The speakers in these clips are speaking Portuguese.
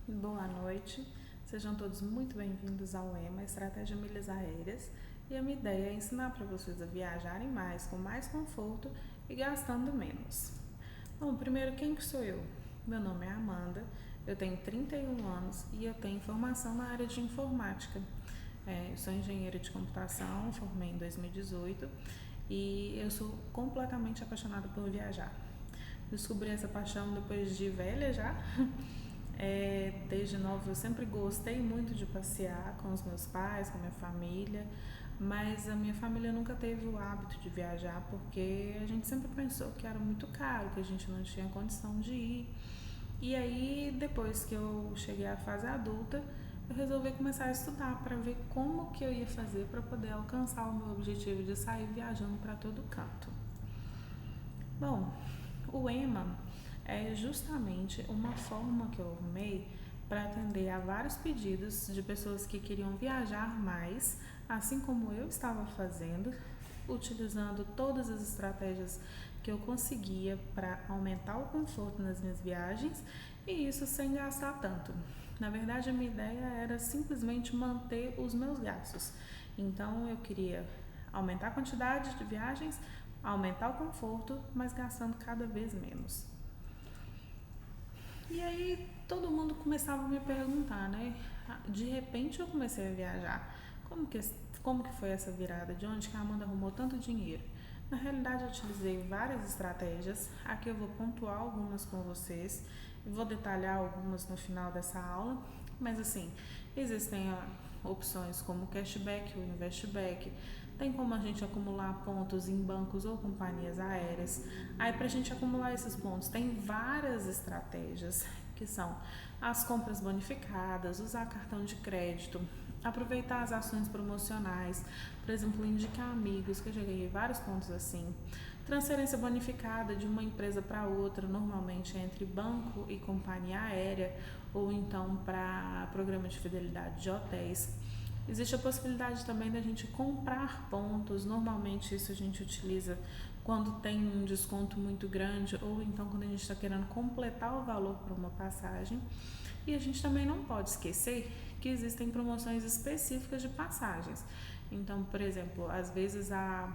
Boa noite, sejam todos muito bem-vindos ao EMA Estratégia Milhas Aéreas, e a minha ideia é ensinar para vocês a viajarem mais, com mais conforto e gastando menos. Bom, primeiro, quem que sou eu? Meu nome é Amanda, eu tenho 31 anos e eu tenho formação na área de informática. Eu sou engenheira de computação, formei em 2018 e eu sou completamente apaixonada por viajar. Descobri essa paixão depois de velha já. Desde nova eu sempre gostei muito de passear com os meus pais, com a minha família, mas a minha família nunca teve o hábito de viajar porque a gente sempre pensou que era muito caro, que a gente não tinha condição de ir. E aí, depois que eu cheguei à fase adulta, eu resolvi começar a estudar para ver como que eu ia fazer para poder alcançar o meu objetivo de sair viajando para todo canto. Bom, o EMA é justamente uma forma que eu arrumei para atender a vários pedidos de pessoas que queriam viajar mais, assim como eu estava fazendo, utilizando todas as estratégias que eu conseguia para aumentar o conforto nas minhas viagens e isso sem gastar tanto. Na verdade, a minha ideia era simplesmente manter os meus gastos. Então, eu queria aumentar a quantidade de viagens, aumentar o conforto, mas gastando cada vez menos. E aí todo mundo começava a me perguntar, né? De repente eu comecei a viajar. Como que foi essa virada? De onde que a Amanda arrumou tanto dinheiro? Na realidade eu utilizei várias estratégias. Aqui eu vou pontuar algumas com vocês e vou detalhar algumas no final dessa aula. Mas assim, existem opções como cashback ou investback. Tem como a gente acumular pontos em bancos ou companhias aéreas. Aí, para a gente acumular esses pontos, tem várias estratégias, que são as compras bonificadas, usar cartão de crédito, aproveitar as ações promocionais, por exemplo, indicar amigos, que eu já ganhei vários pontos assim. Transferência bonificada de uma empresa para outra, normalmente entre banco e companhia aérea, ou então para programa de fidelidade de hotéis. Existe a possibilidade também da gente comprar pontos, normalmente isso a gente utiliza quando tem um desconto muito grande ou então quando a gente está querendo completar o valor para uma passagem. E a gente também não pode esquecer que existem promoções específicas de passagens. Então, por exemplo, às vezes a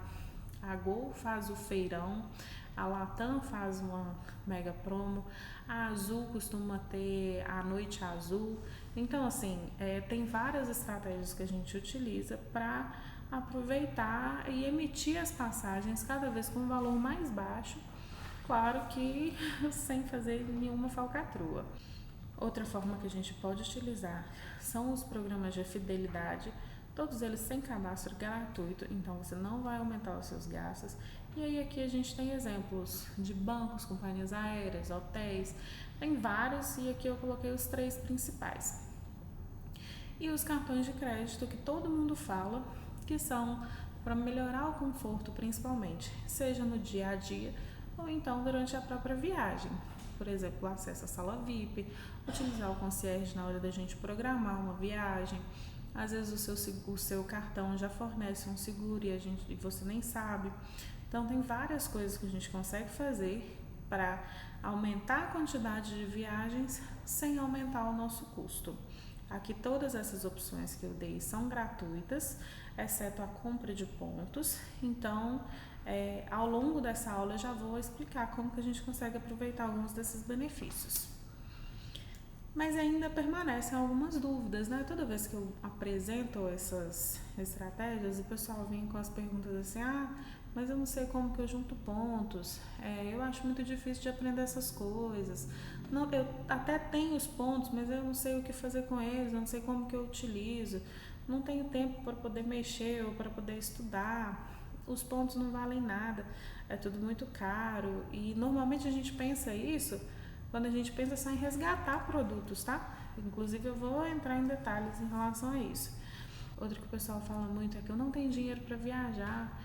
Gol faz o feirão, a Latam faz uma mega promo, a Azul costuma ter a Noite Azul. Então, assim, tem várias estratégias que a gente utiliza para aproveitar e emitir as passagens cada vez com um valor mais baixo, claro que sem fazer nenhuma falcatrua. Outra forma que a gente pode utilizar são os programas de fidelidade, todos eles sem cadastro gratuito, então você não vai aumentar os seus gastos. E aí aqui a gente tem exemplos de bancos, companhias aéreas, hotéis, tem vários e aqui eu coloquei os 3 principais. E os cartões de crédito que todo mundo fala, que são para melhorar o conforto principalmente, seja no dia a dia ou então durante a própria viagem. Por exemplo, acesso à sala VIP, utilizar o concierge na hora da gente programar uma viagem. Às vezes o seu cartão já fornece um seguro e você nem sabe. Então tem várias coisas que a gente consegue fazer para aumentar a quantidade de viagens sem aumentar o nosso custo. Aqui todas essas opções que eu dei são gratuitas, exceto a compra de pontos. Então, ao longo dessa aula eu já vou explicar como que a gente consegue aproveitar alguns desses benefícios. Mas ainda permanecem algumas dúvidas, né? Toda vez que eu apresento essas estratégias, o pessoal vem com as perguntas assim, mas eu não sei como que eu junto pontos, eu acho muito difícil de aprender essas coisas. Não, eu até tenho os pontos, mas eu não sei o que fazer com eles, não sei como que eu utilizo, não tenho tempo para poder mexer ou para poder estudar, os pontos não valem nada, é tudo muito caro e normalmente a gente pensa isso quando a gente pensa só em resgatar produtos, tá? Inclusive eu vou entrar em detalhes em relação a isso. Outro que o pessoal fala muito é que eu não tenho dinheiro para viajar.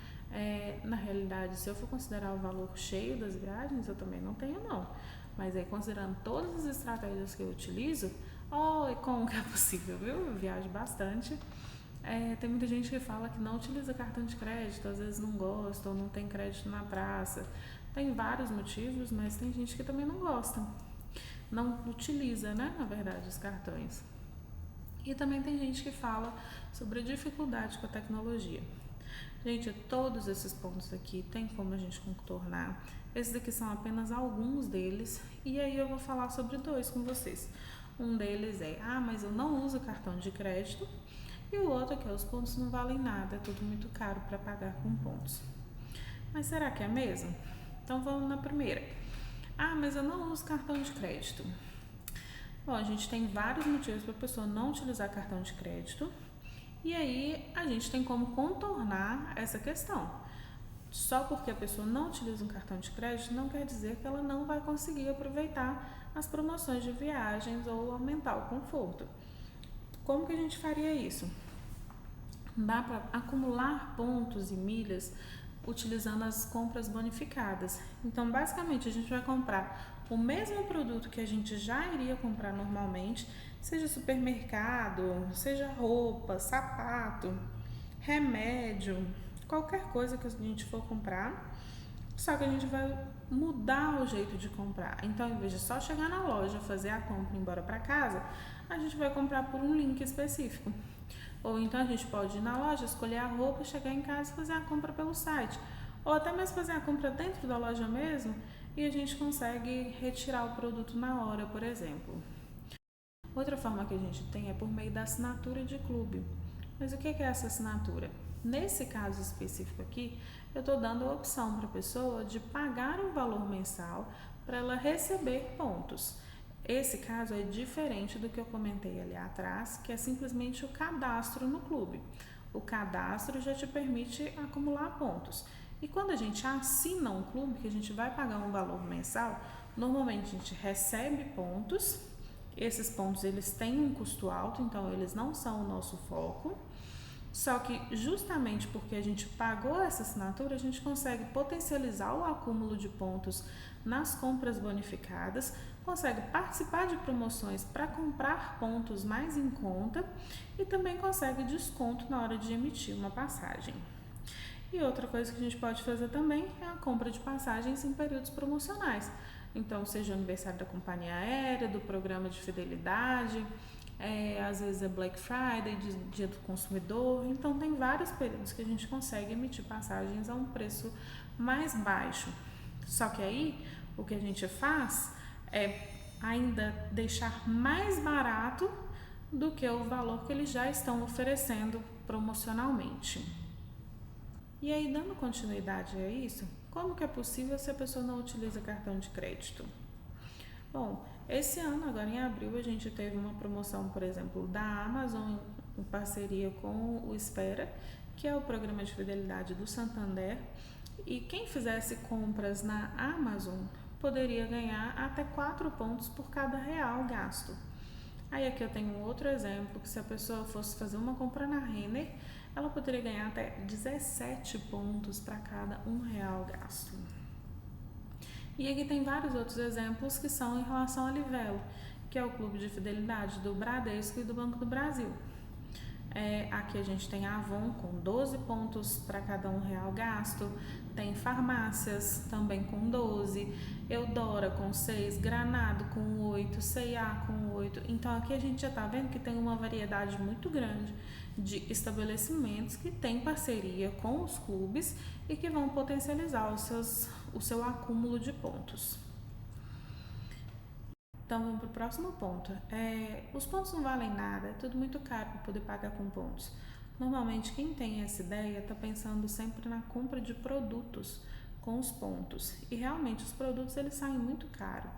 Na realidade, se eu for considerar o valor cheio das viagens, eu também não tenho não. Mas aí considerando todas as estratégias que eu utilizo, como que é possível, viu? Eu viajo bastante. Tem muita gente que fala que não utiliza cartão de crédito, às vezes não gosta ou não tem crédito na praça. Tem vários motivos, mas tem gente que também não gosta. não utiliza, né, na verdade, os cartões. E também tem gente que fala sobre a dificuldade com a tecnologia. Gente, todos esses pontos aqui tem como a gente contornar. Esses aqui são apenas alguns deles, e aí eu vou falar sobre dois com vocês. Um deles é, mas eu não uso cartão de crédito, e o outro é que os pontos não valem nada, é tudo muito caro para pagar com pontos. Mas será que é mesmo? Então vamos na primeira. Mas eu não uso cartão de crédito. Bom, a gente tem vários motivos para a pessoa não utilizar cartão de crédito. E aí a gente tem como contornar essa questão. Só porque a pessoa não utiliza um cartão de crédito não quer dizer que ela não vai conseguir aproveitar as promoções de viagens ou aumentar o conforto. Como que a gente faria isso? Dá para acumular pontos e milhas utilizando as compras bonificadas. Então, basicamente, a gente vai comprar o mesmo produto que a gente já iria comprar normalmente, seja supermercado, seja roupa, sapato, remédio, qualquer coisa que a gente for comprar, só que a gente vai mudar o jeito de comprar. Então, em vez de só chegar na loja, fazer a compra e ir embora para casa, a gente vai comprar por um link específico. Ou então a gente pode ir na loja, escolher a roupa, chegar em casa e fazer a compra pelo site. Ou até mesmo fazer a compra dentro da loja mesmo e a gente consegue retirar o produto na hora, por exemplo. Outra forma que a gente tem é por meio da assinatura de clube. Mas o que é essa assinatura? Nesse caso específico aqui, eu estou dando a opção para a pessoa de pagar um valor mensal para ela receber pontos. Esse caso é diferente do que eu comentei ali atrás, que é simplesmente o cadastro no clube. O cadastro já te permite acumular pontos. E quando a gente assina um clube, que a gente vai pagar um valor mensal, normalmente a gente recebe pontos. Esses pontos eles têm um custo alto, então eles não são o nosso foco. Só que justamente porque a gente pagou essa assinatura, a gente consegue potencializar o acúmulo de pontos nas compras bonificadas, consegue participar de promoções para comprar pontos mais em conta e também consegue desconto na hora de emitir uma passagem. E outra coisa que a gente pode fazer também é a compra de passagens em períodos promocionais. Então, seja o aniversário da companhia aérea, do programa de fidelidade, às vezes é Black Friday, Dia do Consumidor. Então, tem vários períodos que a gente consegue emitir passagens a um preço mais baixo. Só que aí, o que a gente faz é ainda deixar mais barato do que o valor que eles já estão oferecendo promocionalmente. E aí, dando continuidade a isso, como que é possível se a pessoa não utiliza cartão de crédito? Bom, esse ano, agora em abril, a gente teve uma promoção, por exemplo, da Amazon em parceria com o Espera, que é o programa de fidelidade do Santander, e quem fizesse compras na Amazon poderia ganhar até 4 pontos por cada real gasto. Aí aqui eu tenho um outro exemplo, que se a pessoa fosse fazer uma compra na Renner, ela poderia ganhar até 17 pontos para cada R$1 gasto. E aqui tem vários outros exemplos que são em relação a Livelo, que é o clube de fidelidade do Bradesco e do Banco do Brasil. Aqui a gente tem a Avon com 12 pontos para cada R$1 gasto, tem farmácias também com 12, Eudora com 6, Granado com 8, C&A com 8. Então aqui a gente já está vendo que tem uma variedade muito grande de estabelecimentos que têm parceria com os clubes e que vão potencializar o seu acúmulo de pontos. Então vamos para o próximo ponto. Os pontos não valem nada, é tudo muito caro para poder pagar com pontos. Normalmente quem tem essa ideia está pensando sempre na compra de produtos com os pontos. E realmente os produtos eles saem muito caro.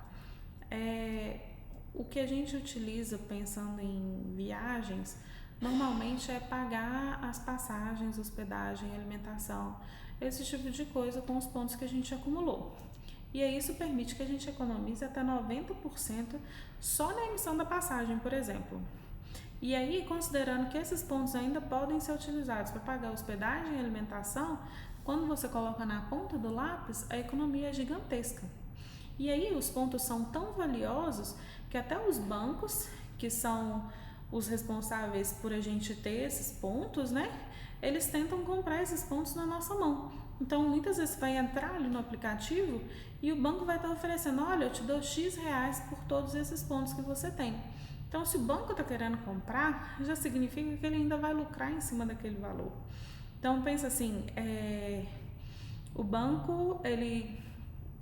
O que a gente utiliza pensando em viagens, normalmente é pagar as passagens, hospedagem, alimentação, esse tipo de coisa com os pontos que a gente acumulou. E aí isso permite que a gente economize até 90% só na emissão da passagem, por exemplo. E aí, considerando que esses pontos ainda podem ser utilizados para pagar hospedagem e alimentação, quando você coloca na ponta do lápis, a economia é gigantesca. E aí os pontos são tão valiosos que até os bancos, que são os responsáveis por a gente ter esses pontos, né? Eles tentam comprar esses pontos na nossa mão, Então, muitas vezes você vai entrar ali no aplicativo e o banco vai estar oferecendo, olha, eu te dou X reais por todos esses pontos que você tem. Então, se o banco está querendo comprar, já significa que ele ainda vai lucrar em cima daquele valor. Então, pensa assim, o banco, ele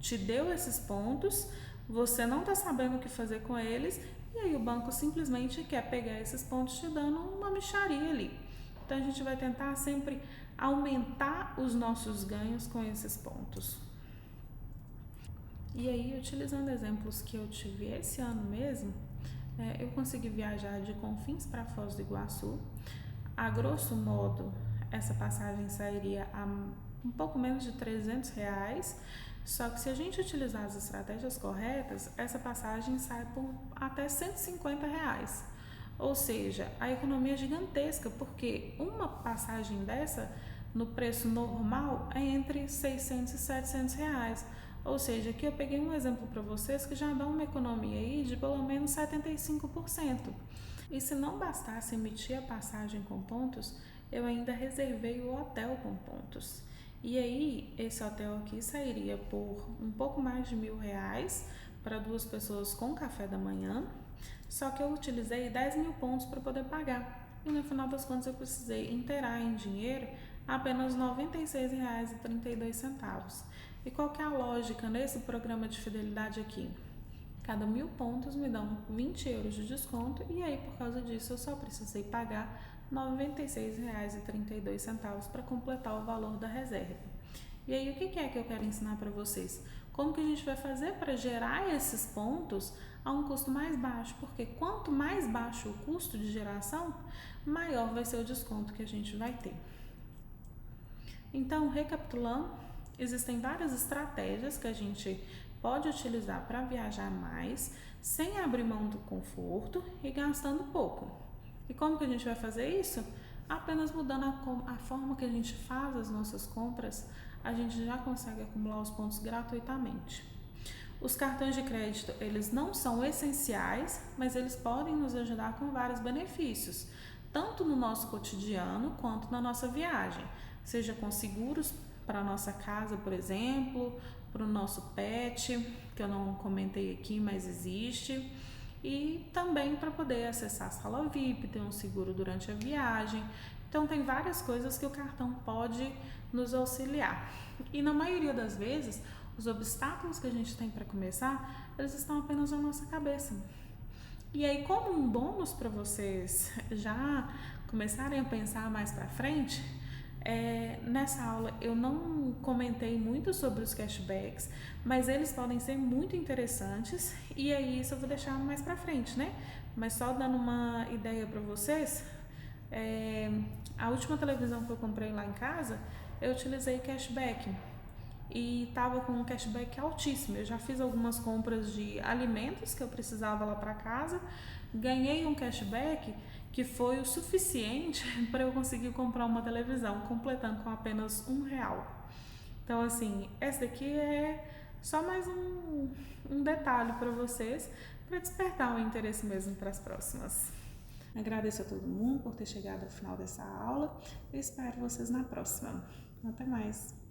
te deu esses pontos, você não está sabendo o que fazer com eles, e aí o banco simplesmente quer pegar esses pontos te dando uma mixaria ali. Então, a gente vai tentar sempre aumentar os nossos ganhos com esses pontos. E aí, utilizando exemplos que eu tive esse ano mesmo, eu consegui viajar de Confins para Foz do Iguaçu. A grosso modo, essa passagem sairia a um pouco menos de R$ 300, só que se a gente utilizar as estratégias corretas, essa passagem sai por até R$ 150. Ou seja, a economia é gigantesca, porque uma passagem dessa, no preço normal, é entre 600 e 700 reais. Ou seja, aqui eu peguei um exemplo para vocês que já dá uma economia aí de pelo menos 75%. E se não bastasse emitir a passagem com pontos, eu ainda reservei o hotel com pontos. E aí, esse hotel aqui sairia por um pouco mais de R$ 1.000 para 2 pessoas com café da manhã. Só que eu utilizei 10.000 pontos para poder pagar. E no final das contas eu precisei inteirar em dinheiro apenas R$ 96,32. E qual que é a lógica nesse programa de fidelidade aqui? Cada 1.000 pontos me dão 20 euros de desconto e aí por causa disso eu só precisei pagar R$ 96,32 para completar o valor da reserva. E aí o que é que eu quero ensinar para vocês? Como que a gente vai fazer para gerar esses pontos a um custo mais baixo? Porque quanto mais baixo o custo de geração, maior vai ser o desconto que a gente vai ter. Então, recapitulando, existem várias estratégias que a gente pode utilizar para viajar mais, sem abrir mão do conforto e gastando pouco. E como que a gente vai fazer isso? Apenas mudando a forma que a gente faz as nossas compras, a gente já consegue acumular os pontos gratuitamente. Os cartões de crédito, eles não são essenciais, mas eles podem nos ajudar com vários benefícios, tanto no nosso cotidiano quanto na nossa viagem, seja com seguros para a nossa casa, por exemplo, para o nosso pet, que eu não comentei aqui, mas existe, e também para poder acessar a sala VIP, ter um seguro durante a viagem. Então tem várias coisas que o cartão pode nos auxiliar. E na maioria das vezes, os obstáculos que a gente tem para começar, eles estão apenas na nossa cabeça. E aí, como um bônus para vocês já começarem a pensar mais para frente, nessa aula eu não comentei muito sobre os cashbacks, mas eles podem ser muito interessantes e aí isso eu vou deixar mais para frente, né? Mas só dando uma ideia para vocês, a última televisão que eu comprei lá em casa, eu utilizei cashback e estava com um cashback altíssimo. Eu já fiz algumas compras de alimentos que eu precisava lá para casa, ganhei um cashback que foi o suficiente para eu conseguir comprar uma televisão, completando com apenas R$ 1. Então, assim, essa daqui é só mais um detalhe para vocês, para despertar o interesse mesmo para as próximas. Agradeço a todo mundo por ter chegado ao final dessa aula e espero vocês na próxima. Até mais!